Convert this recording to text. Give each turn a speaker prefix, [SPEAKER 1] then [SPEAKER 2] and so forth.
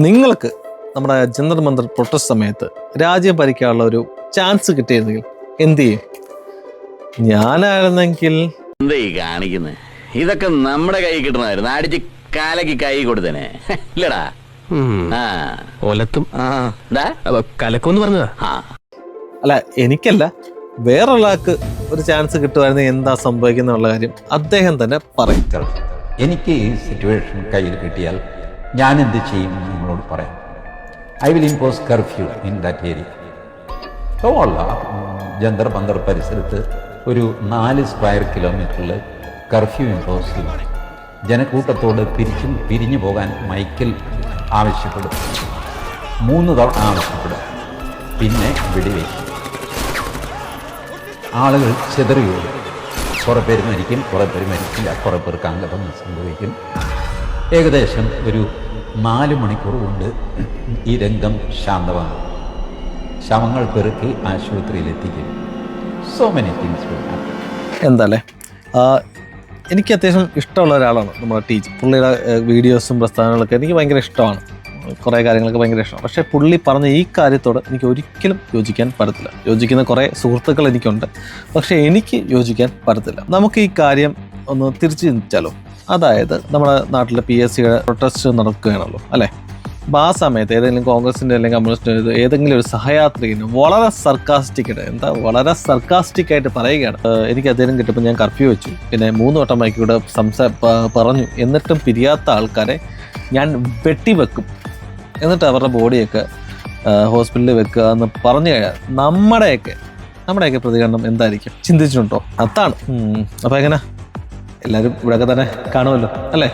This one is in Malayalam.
[SPEAKER 1] നിങ്ങൾക്ക് നമ്മുടെ ജന്തർ മന്ദർ പ്രൊട്ടസ്റ്റ് സമയത്ത് രാജ്യം ഭരിക്കാനുള്ള ഒരു ചാൻസ് കിട്ടിയിരുന്നെങ്കിൽ എന്ത് ചെയ്യും? ഞാനായിരുന്നെങ്കിൽ
[SPEAKER 2] എന്താ ഈ കാണിക്കുന്നത്? ഇതൊക്കെ നമ്മുടെ കൈ കിട്ടണമായിരുന്നു. അടിച്ച് കാലക്ക് കൈ കൊടുത്തേനെ ഇല്ലടാ.
[SPEAKER 3] ഒലത്തും കലക്കെന്ന് പറഞ്ഞതാ.
[SPEAKER 1] അല്ല, എനിക്കല്ല, വേറൊരാൾക്ക് ഒരു ചാൻസ് കിട്ടുമായിരുന്നെങ്കിൽ എന്താ സംഭവിക്കുന്നുള്ള കാര്യം അദ്ദേഹം തന്നെ പറയും.
[SPEAKER 4] എനിക്ക് ഈ സിറ്റുവേഷൻ കയ്യിൽ കിട്ടിയാൽ ഞാൻ എന്ത് ചെയ്യും നിങ്ങളോട് പറയാം. I will impose curfew in that area. അല്ല, ജന്തർ മന്ദർ പരിസരത്ത് ഒരു 4 സ്ക്വയർ കിലോമീറ്ററിൽ കർഫ്യൂ ഇമ്പോസ് ചെയ്യും. ജനക്കൂട്ടത്തോട് പിരിഞ്ഞു പോകാൻ മൈക്കിൽ ആവശ്യപ്പെടും. 3 തവണ ആവശ്യപ്പെടും. പിന്നെ വെടിവെക്കും. ആളുകൾ ചിതറിയോടും. കുറേ പേര് മരിക്കും, കുറേ പേര് മരിക്കില്ല, കുറേ പേർക്ക് അംഗഭംഗം സംഭവിക്കും. ഏകദേശം ഒരു 4 മണിക്കൂർ കൊണ്ട് ഈ രംഗം ശാന്തമാണ്. ശവങ്ങൾ പെറുക്കി ആശുപത്രിയിലെത്തിക്കും. So many things will happen.
[SPEAKER 1] എന്താല്ലേ, എനിക്ക് അത്യാവശ്യം ഇഷ്ടമുള്ള ഒരാളാണ് നമ്മുടെ ടീച്ചർ. പുള്ളിയുടെ വീഡിയോസും പ്രസ്ഥാനങ്ങളൊക്കെ എനിക്ക് ഭയങ്കര ഇഷ്ടമാണ്. കുറേ കാര്യങ്ങളൊക്കെ ഭയങ്കര ഇഷ്ടമാണ്. പക്ഷേ പുള്ളി പറഞ്ഞ ഈ കാര്യത്തോട് എനിക്ക് ഒരിക്കലും യോജിക്കാൻ പറ്റത്തില്ല. യോജിക്കുന്ന കുറേ സുഹൃത്തുക്കൾ എനിക്കുണ്ട്, പക്ഷേ എനിക്ക് യോജിക്കാൻ പറ്റത്തില്ല. നമുക്ക് ഈ കാര്യം ഒന്ന് തിരിച്ചു ചിന്തിച്ചാലോ. അതായത് നമ്മുടെ നാട്ടിലെ PSCയുടെ പ്രൊട്ടസ്റ്റ് നടക്കുകയാണല്ലോ അല്ലേ. അപ്പോൾ ആ സമയത്ത് ഏതെങ്കിലും കോൺഗ്രസിൻ്റെ അല്ലെങ്കിൽ കമ്മ്യൂണിസ്റ്റിൻ്റെ ഏതെങ്കിലും ഒരു സഹയാത്രികന് വളരെ സർക്കാസ്റ്റിക്കായിട്ട് പറയുകയാണ്, എനിക്ക് അദ്ദേഹം കിട്ടുമ്പോൾ ഞാൻ കർഫ്യൂ വെച്ചു, പിന്നെ 3 വട്ടം മൈക്കിലൂടെ പറഞ്ഞു, എന്നിട്ടും പിരിയാത്ത ആൾക്കാരെ ഞാൻ വെട്ടിവെക്കും, എന്നിട്ട് അവരുടെ ബോഡിയൊക്കെ ഹോസ്പിറ്റലിൽ വെക്കുക എന്ന് പറഞ്ഞു കഴിഞ്ഞാൽ നമ്മുടെയൊക്കെ പ്രതികരണം എന്തായിരിക്കും? ചിന്തിച്ചിട്ടുണ്ടോ? അതാണ്. അപ്പോൾ എങ്ങനെ എല്ലാവരും ഇവിടെയൊക്കെ തന്നെ കാണുമല്ലോ അല്ലേ?